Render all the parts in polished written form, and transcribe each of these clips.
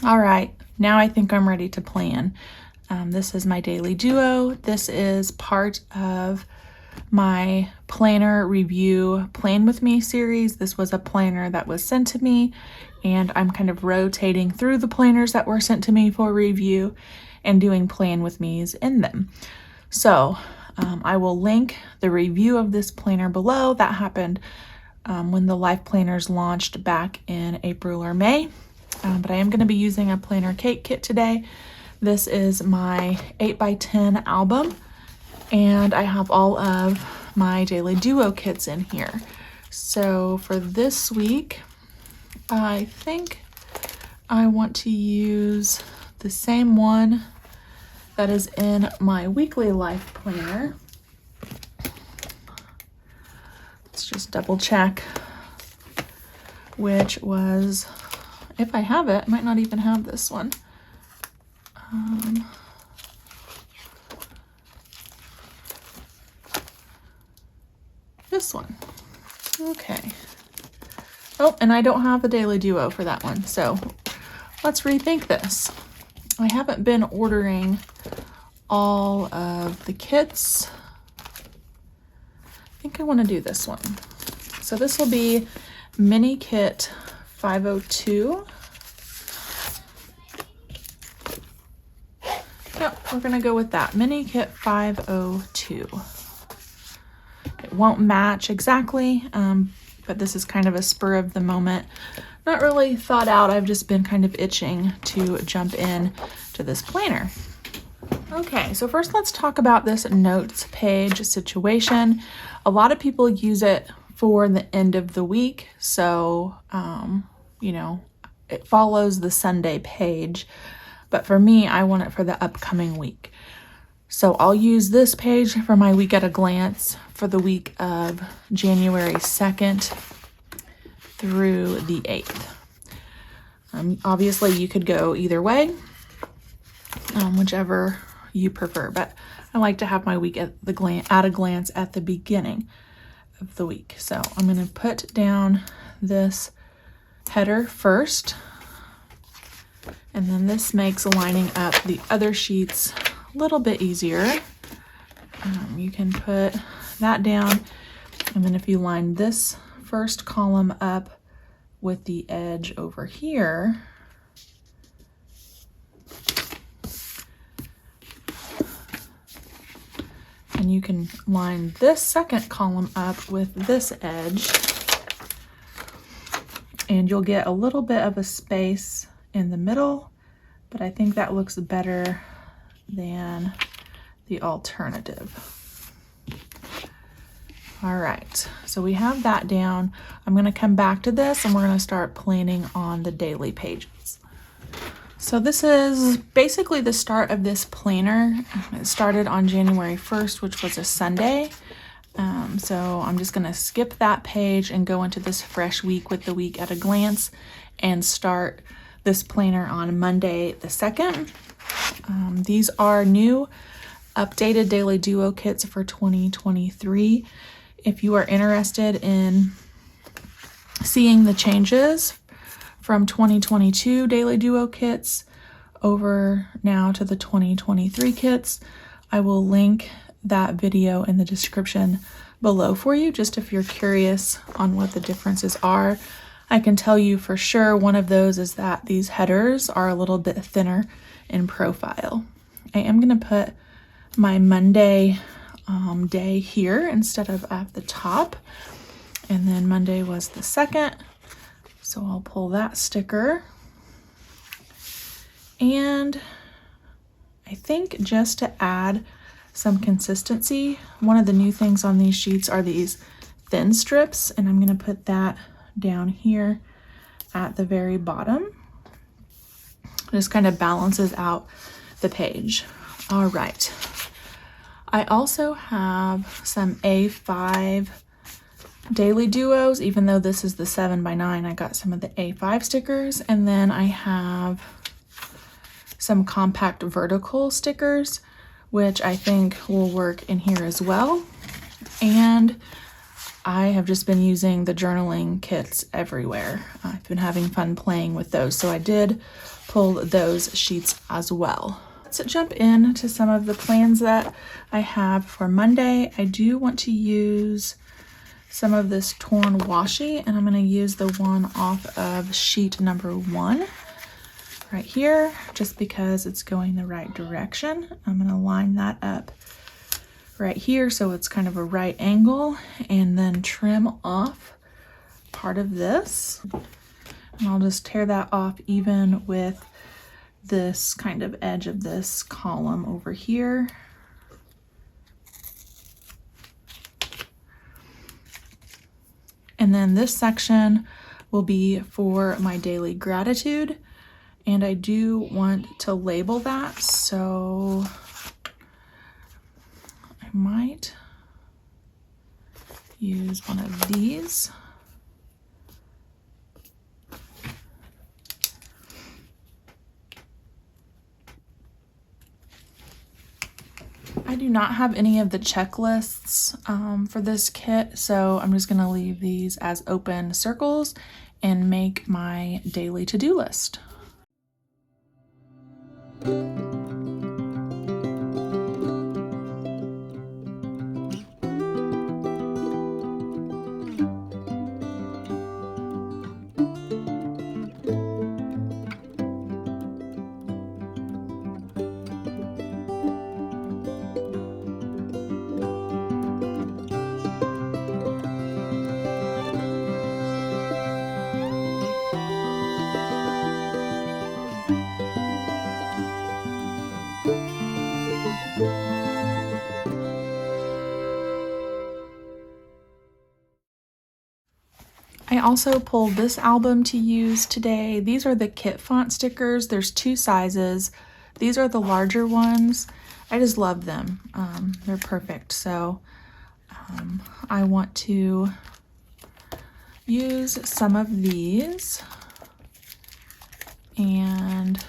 All right, now I think I'm ready to plan. This is my daily duo. This is part of my planner review Plan With Me series. This was a planner that was sent to me, and I'm kind of rotating through the planners that were sent to me for review and doing Plan With Me's in them. So I will link the review of this planner below. That happened when the Life Planners launched back in April or May. But I am going to be using a PlannerKate kit today. This is my 8x10 album, and I have all of my daily duo kits in here. So for this week, I think I want to use the same one that is in my weekly life planner. Let's just double check which was, if I have it, I might not even have this one. This one. Okay. Oh, and I don't have the daily duo for that one, so let's rethink this. I haven't been ordering all of the kits. I think I want to do this one. So this will be Mini Kit 502. Yep, we're gonna go with that. Mini Kit 502. It won't match exactly, but this is kind of a spur of the moment. Not really thought out. I've just been kind of itching to jump in to this planner. Okay, so first let's talk about this notes page situation. A lot of people use it for the end of the week, so you know, it follows the Sunday page, but for me, I want it for the upcoming week. So I'll use this page for my week at a glance for the week of January 2nd through the 8th. Obviously you could go either way, whichever you prefer, but I like to have my week at a glance at the beginning of the week. So I'm going to put down this header first, and then this makes lining up the other sheets a little bit easier. You can put that down, and then if you line this first column up with the edge over here, and you can line this second column up with this edge, and you'll get a little bit of a space in the middle, but I think that looks better than the alternative. All right, so we have that down. I'm gonna come back to this and we're gonna start planning on the daily pages. So this is basically the start of this planner. It started on January 1st, which was a Sunday. So I'm just gonna skip that page and go into this fresh week with the week at a glance and start this planner on Monday the 2nd. These are new updated daily duo kits for 2023. If you are interested in seeing the changes from 2022 daily duo kits over now to the 2023 kits, I will link that video in the description below for you, just if you're curious on what the differences are. I can tell you for sure one of those is that these headers are a little bit thinner in profile. I am going to put my Monday day here instead of at the top, and then Monday was the 2nd, so I'll pull that sticker. And I think just to add some consistency, one of the new things on these sheets are these thin strips, and I'm going to put that down here at the very bottom. Just kind of balances out the page. All right. I also have some A5 daily duos, even though this is the 7x9, I got some of the A5 stickers, and then I have some compact vertical stickers, which I think will work in here as well. And I have just been using the journaling kits everywhere. I've been having fun playing with those, so I did pull those sheets as well. Let's jump into some of the plans that I have for Monday. I do want to use some of this torn washi, and I'm going to use the one off of sheet number 1 right here, just because it's going the right direction. I'm going to line that up right here so it's kind of a right angle, and then trim off part of this. And I'll just tear that off even with this kind of edge of this column over here. And then this section will be for my daily gratitude. And I do want to label that, so I might use one of these. I do not have any of the checklists for this kit, so I'm just going to leave these as open circles and make my daily to-do list. I also pulled this album to use today. These are the kit font stickers. There's 2 sizes. These are the larger ones. I just love them. They're perfect. So I want to use some of these, and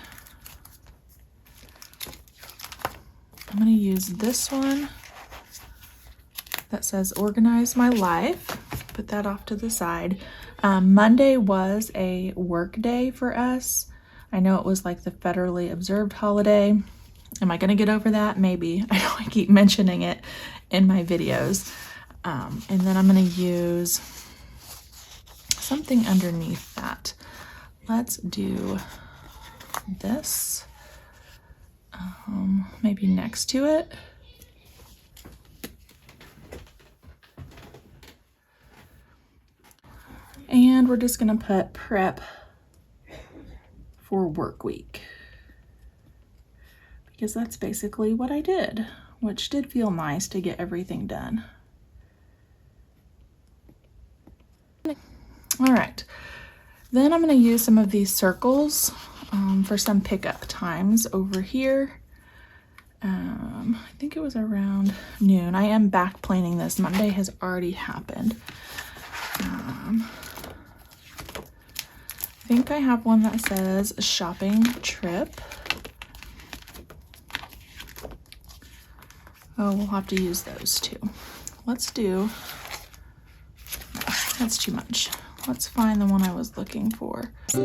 I'm going to use this one that says Organize My Life. Put that off to the side. Monday was a work day for us. I know it was like the federally observed holiday. Am I gonna get over that? Maybe. I know I keep mentioning it in my videos. And then I'm gonna use something underneath that. Let's do this, maybe next to it. And we're just gonna put prep for work week, because that's basically what I did, which did feel nice to get everything done. All right, then I'm gonna use some of these circles for some pickup times over here. I think it was around noon. I am back planning this. Monday has already happened. I think I have one that says shopping trip. Oh, we'll have to use those too. Let's do, that's too much. Let's find the one I was looking for. There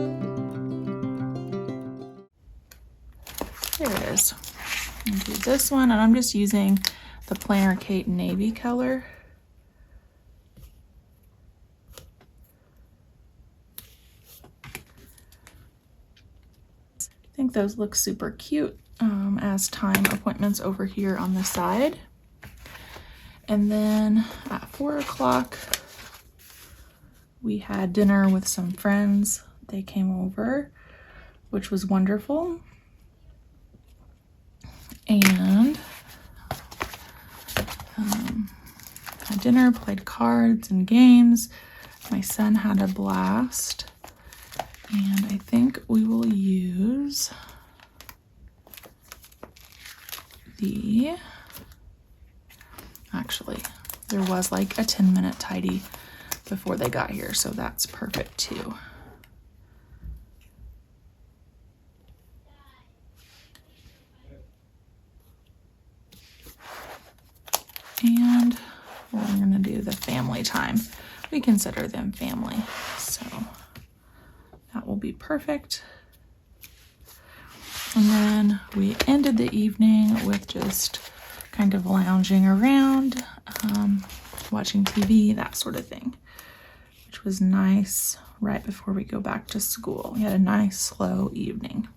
it is. I'll do this one, and I'm just using the PlannerKate navy color. I think those look super cute as time appointments over here on the side. And then at 4 o'clock, we had dinner with some friends. They came over, which was wonderful. And had dinner, played cards and games. My son had a blast. And I think we will use actually, there was like a 10-minute tidy before they got here, so that's perfect too. And we're gonna do the family family time. We consider them family, so that will be perfect. And then we ended the evening with just kind of lounging around, watching TV, that sort of thing, which was nice right before we go back to school. We had a nice slow evening.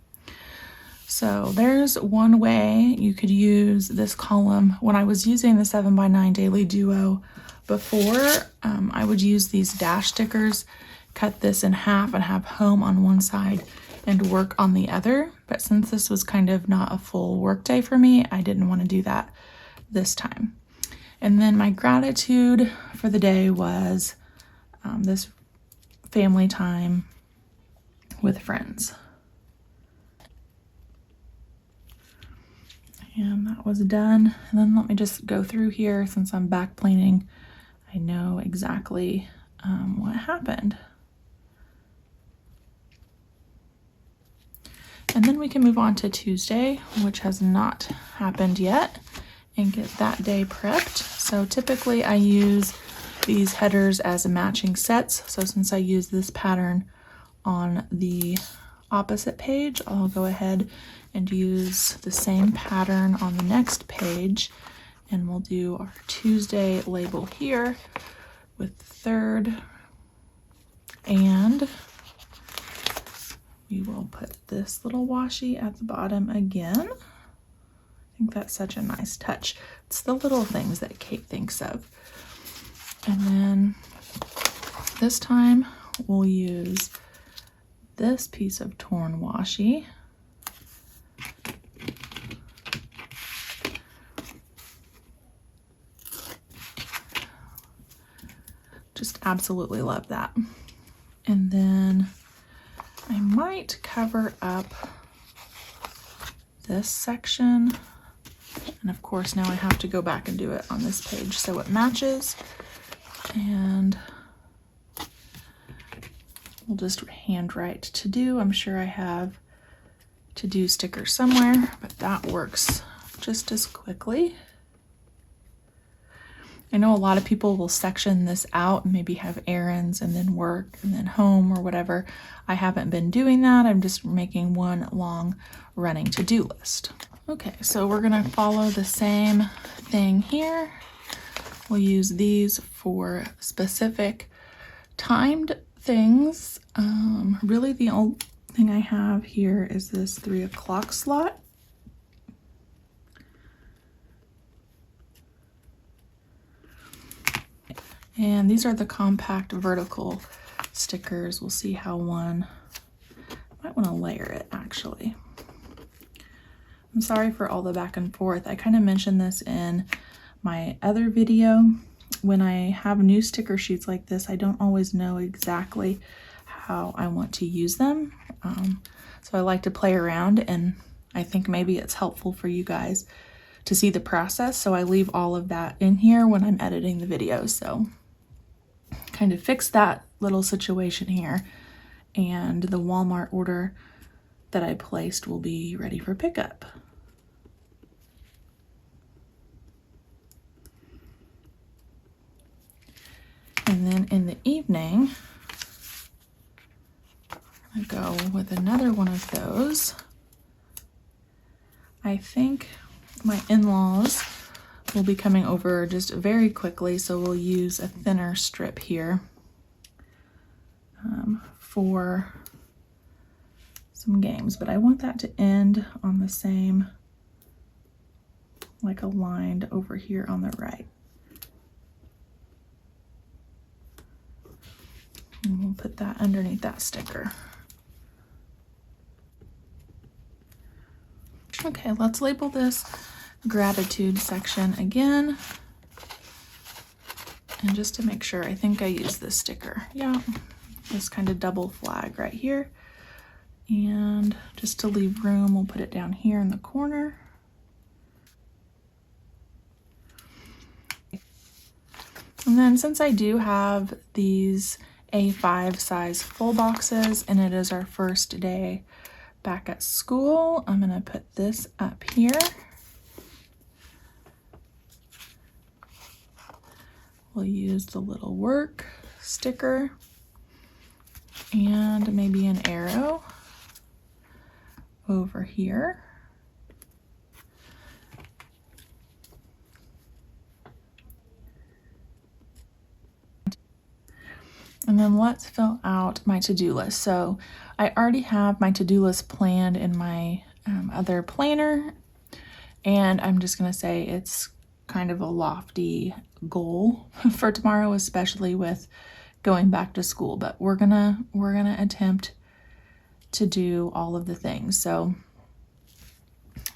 So there's one way you could use this column. When I was using the 7x9 Daily Duo before, I would use these dash stickers, cut this in half and have home on one side and work on the other. But since this was kind of not a full work day for me, I didn't want to do that this time. And then my gratitude for the day was this family time with friends. And that was done. And then let me just go through here. Since I'm back planing, I know exactly what happened. And then we can move on to Tuesday, which has not happened yet, and get that day prepped. So typically I use these headers as matching sets. So since I use this pattern on the opposite page, I'll go ahead and use the same pattern on the next page, and we'll do our Tuesday label here with the third, and we will put this little washi at the bottom again. I think that's such a nice touch. It's the little things that Kate thinks of. And then this time we'll use this piece of torn washi. Just absolutely love that. And then I might cover up this section. And of course now I have to go back and do it on this page so it matches. And we'll just handwrite to do. I'm sure I have to do sticker somewhere, but that works just as quickly. I know a lot of people will section this out and maybe have errands and then work and then home or whatever. I haven't been doing that. I'm just making one long running to-do list. Okay, so we're gonna follow the same thing here. We'll use these for specific timed things. Really the only thing I have here is this 3 o'clock slot. And these are the compact vertical stickers. We'll see how one, might want to layer it actually. I'm sorry for all the back and forth. I kind of mentioned this in my other video. When I have new sticker sheets like this, I don't always know exactly how I want to use them. So I like to play around, and I think maybe it's helpful for you guys to see the process. So I leave all of that in here when I'm editing the video. So kind of fix that little situation here, and the Walmart order that I placed will be ready for pickup. And then in the evening, I go with another one of those. I think my in-laws will be coming over just very quickly, so we'll use a thinner strip here for some games, but I want that to end on the same, like aligned over here on the right. And we'll put that underneath that sticker. Okay, let's label this gratitude section again. And just to make sure, I think I used this sticker. Yeah, this kind of double flag right here. And just to leave room, we'll put it down here in the corner. And then since I do have these A5 size full boxes and it is our first day back at school, I'm gonna put this up here We'll use the little work sticker and maybe an arrow over here. And then let's fill out my to-do list. So I already have my to-do list planned in my other planner, and I'm just gonna say it's kind of a lofty goal for tomorrow, especially with going back to school, but we're gonna attempt to do all of the things. So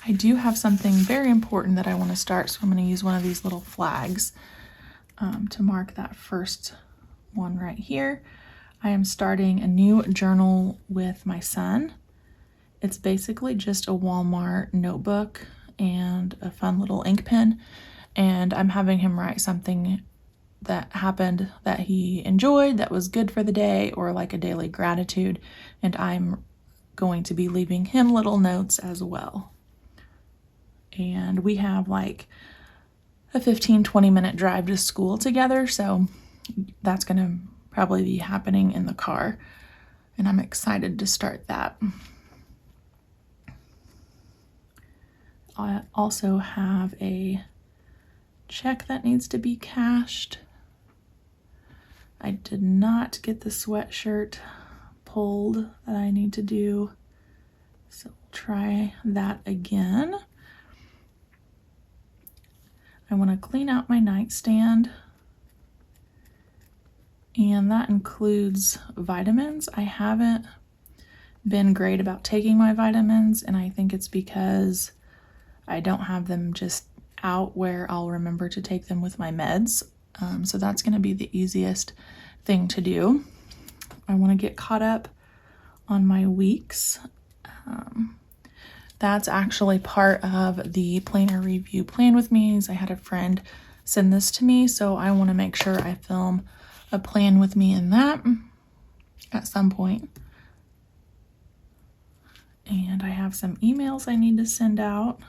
I do have something very important that I want to start, so I'm going to use one of these little flags to mark that first one right here. I am starting a new journal with my son. It's basically just a Walmart notebook and a fun little ink pen, and I'm having him write something that happened that he enjoyed, that was good for the day, or like a daily gratitude, and I'm going to be leaving him little notes as well. And we have like a 15-20 minute drive to school together, so that's going to probably be happening in the car, and I'm excited to start that. I also have a check that needs to be cashed. I did not get the sweatshirt pulled that I need to do, so we'll try that again. I want to clean out my nightstand, and that includes vitamins. I haven't been great about taking my vitamins, and I think it's because I don't have them just out where I'll remember to take them with my meds. So that's going to be the easiest thing to do. I want to get caught up on my weeks. That's actually part of the planner review plan with me. I had a friend send this to me, so I want to make sure I film a plan with me in that at some point. And I have some emails I need to send out.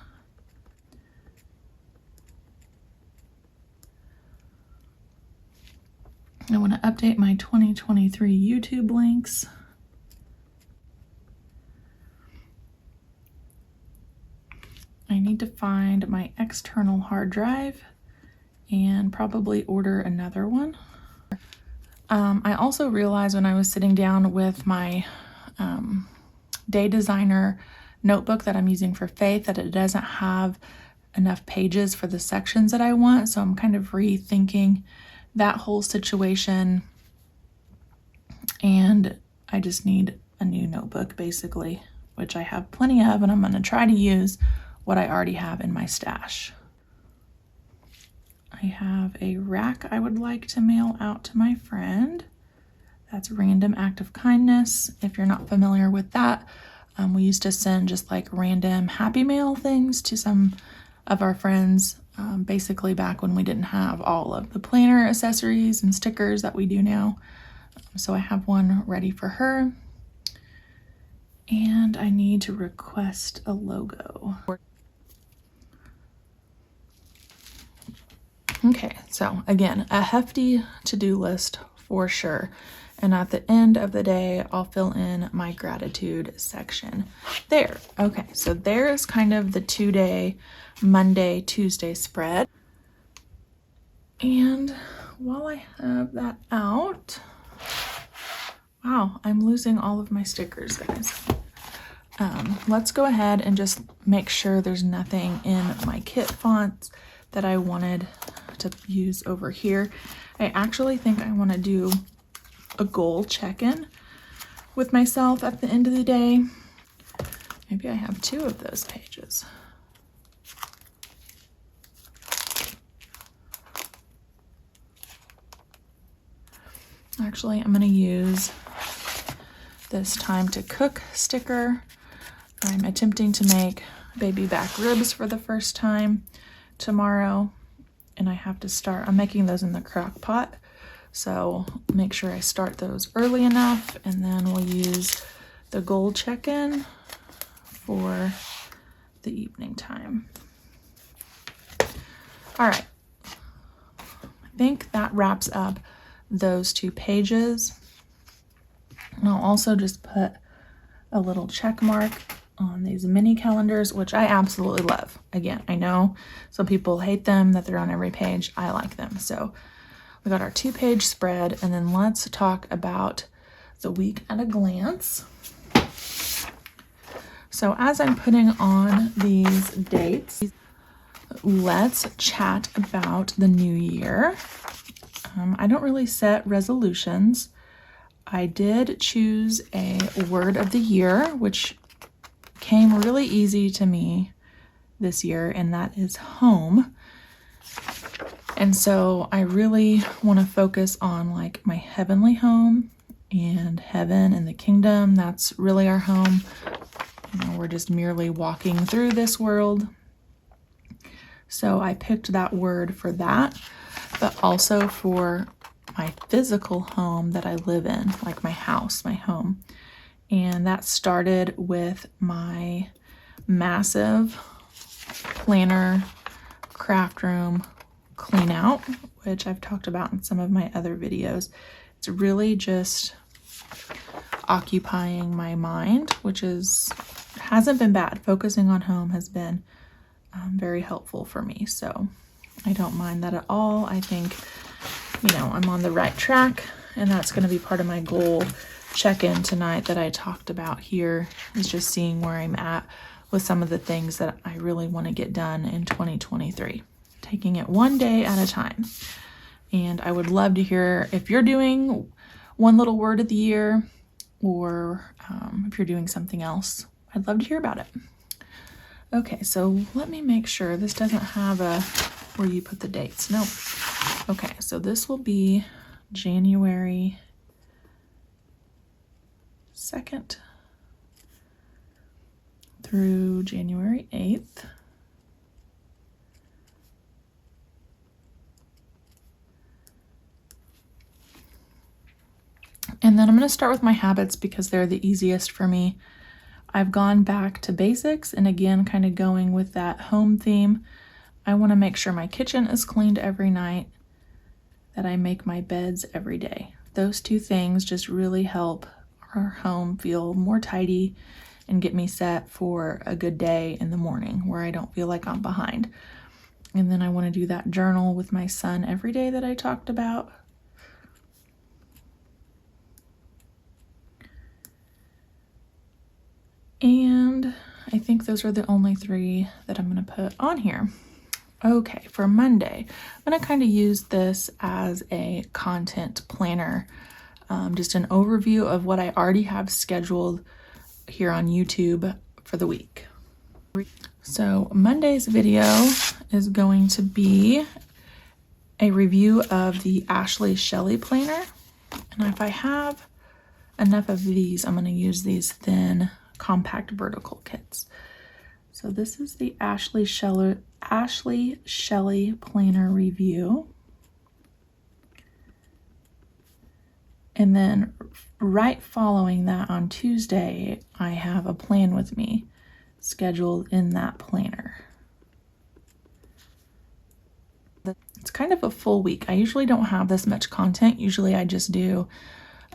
I want to update my 2023 YouTube links. I need to find my external hard drive and probably order another one. I also realized when I was sitting down with my Day Designer notebook that I'm using for Faith that it doesn't have enough pages for the sections that I want, so I'm kind of rethinking that whole situation, and I just need a new notebook basically, which I have plenty of, and I'm going to try to use what I already have in my stash. I have a rack I would like to mail out to my friend. That's Random Act of Kindness. If you're not familiar with that, we used to send just like random happy mail things to some of our friends, basically back when we didn't have all of the planner accessories and stickers that we do now. So I have one ready for her. And I need to request a logo. Okay, so again, a hefty to-do list for sure. And at the end of the day, I'll fill in my gratitude section there. Okay, so there is kind of the 2-day Monday, Tuesday spread. And while I have that out, wow, I'm losing all of my stickers, guys. Let's go ahead and just make sure there's nothing in my kit fonts that I wanted to use over here. I actually think I want to do a goal check-in with myself at the end of the day. Maybe I have 2 of those pages. Actually, I'm going to use this time to cook sticker. I'm attempting to make baby back ribs for the first time tomorrow, and I have to start, I'm making those in the crock pot, so make sure I start those early enough, and then we'll use the goal check-in for the evening time. All right, think that wraps up those 2 pages. And I'll also just put a little check mark on these mini calendars, which I absolutely love. Again, I know some people hate them, that they're on every page. I like them. So we got our 2-page spread, and then let's talk about the week at a glance. So as I'm putting on these dates, let's chat about the new year. I don't really set resolutions. I did choose a word of the year, which came really easy to me this year, and that is home. And so I really want to focus on like my heavenly home and heaven and the kingdom. That's really our home. You know, we're just merely walking through this world. So I picked that word for that, but also for my physical home that I live in, like my house, my home. And that started with my massive planner craft room clean out, which I've talked about in some of my other videos. It's really just occupying my mind, which hasn't been bad. Focusing on home has been very helpful for me. So I don't mind that at all. I think, you know, I'm on the right track, and that's going to be part of my goal check-in tonight that I talked about here, is just seeing where I'm at with some of the things that I really want to get done in 2023, taking it one day at a time. And I would love to hear if you're doing one little word of the year, or if you're doing something else. I'd love to hear about it. Okay, so let me make sure this doesn't have a where you put the dates. No. Okay, so this will be January 2nd through January 8th. And then I'm going to start with my habits because they're the easiest for me. I've gone back to basics, and again, kind of going with that home theme. I want to make sure my kitchen is cleaned every night, that I make my beds every day. Those 2 things just really help our home feel more tidy and get me set for a good day in the morning where I don't feel like I'm behind. And then I want to do that journal with my son every day that I talked about. And I think those are the only 3 that I'm going to put on here. Okay, for Monday, I'm going to kind of use this as a content planner, just an overview of what I already have scheduled here on YouTube for the week. So Monday's video is going to be a review of the Ashley Shelley planner. And if I have enough of these, I'm going to use these thin compact vertical kits. So this is the Ashley Shelley planner review. And then right following that on Tuesday, I have a plan with me scheduled in that planner. It's kind of a full week. I usually don't have this much content. Usually I just do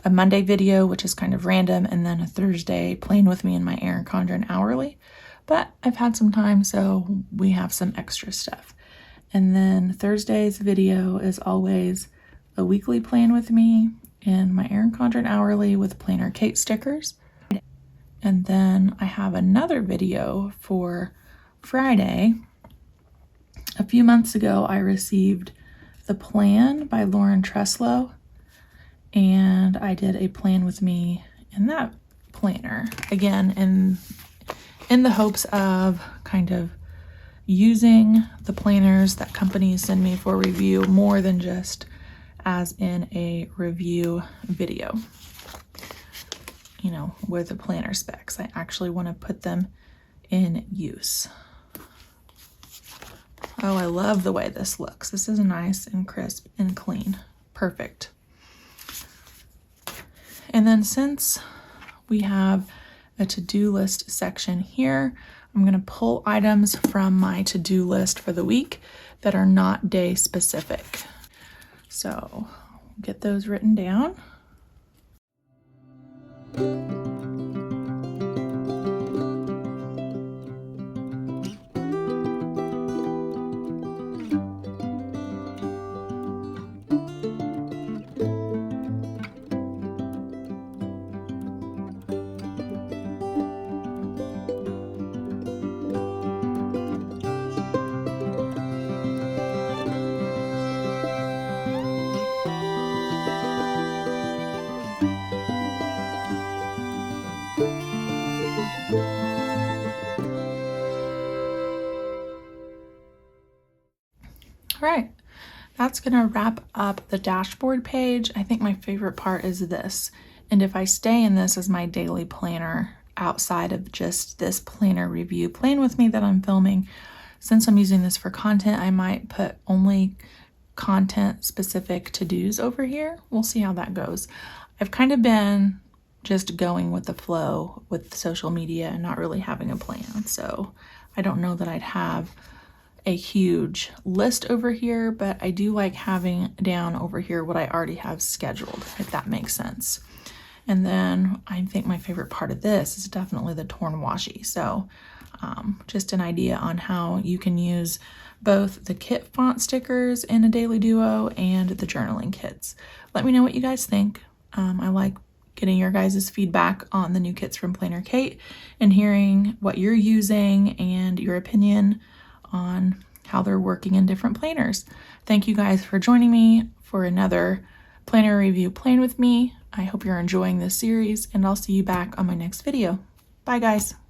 a Monday video, which is kind of random, and then a Thursday playing with me in my Erin Condren hourly. But I've had some time, so we have some extra stuff. And then Thursday's video is always a weekly plan with me in my Erin Condren hourly with PlannerKate stickers. And then I have another video for Friday. A few months ago, I received The Plan by Lauren Treslow, and I did a plan with me in that planner. Again, in the hopes of kind of using the planners that companies send me for review more than just as in a review video, you know, with the planner specs. I actually want to put them in use. Oh, I love the way this looks. This is nice and crisp and clean. Perfect. And then since we have a to-do list section here, I'm going to pull items from my to-do list for the week that are not day specific. So get those written down. All right, that's gonna wrap up the dashboard page. I think my favorite part is this. And if I stay in this as my daily planner outside of just this planner review plan with me that I'm filming, since I'm using this for content, I might put only content specific to-dos over here. We'll see how that goes. I've kind of been just going with the flow with social media and not really having a plan. So I don't know that I'd have a huge list over here, but I do like having down over here what I already have scheduled, if that makes sense. And then I think my favorite part of this is definitely the torn washi. So just an idea on how you can use both the kit font stickers in a Daily Duo and the journaling kits. Let me know what you guys think. I like getting your guys' feedback on the new kits from PlannerKate and hearing what you're using and your opinion on how they're working in different planners. Thank you guys for joining me for another planner review plan with me. I hope you're enjoying this series, and I'll see you back on my next video. Bye guys.